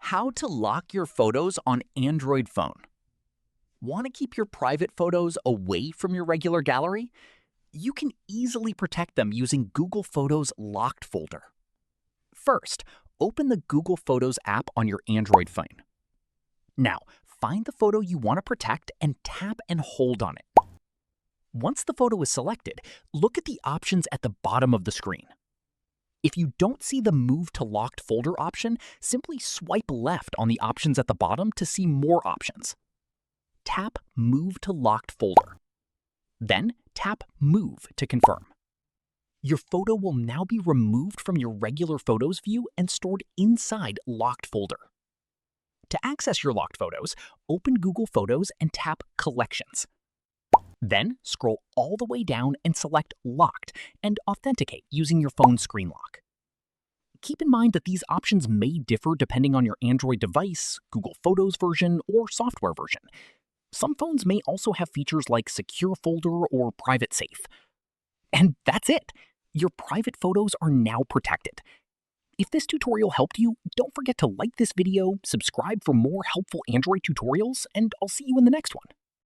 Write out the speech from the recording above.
How to lock your photos on Android phone. Want to keep your private photos away from your regular gallery? You can easily protect them using Google Photos Locked folder. First, open the Google Photos app on your Android phone. Now, find the photo you want to protect and tap and hold on it. Once the photo is selected, look at the options at the bottom of the screen. If you don't see the Move to Locked folder option, simply swipe left on the options at the bottom to see more options. Tap Move to Locked folder. Then tap Move to confirm. Your photo will now be removed from your regular Photos view and stored inside Locked folder. To access your locked photos, open Google Photos and tap Collections. Then scroll all the way down and select Locked and authenticate using your phone's screen lock. Keep in mind that these options may differ depending on your Android device, Google Photos version, or software version. Some phones may also have features like Secure Folder or Private Safe. And that's it! Your private photos are now protected. If this tutorial helped you, don't forget to like this video, subscribe for more helpful Android tutorials, and I'll see you in the next one.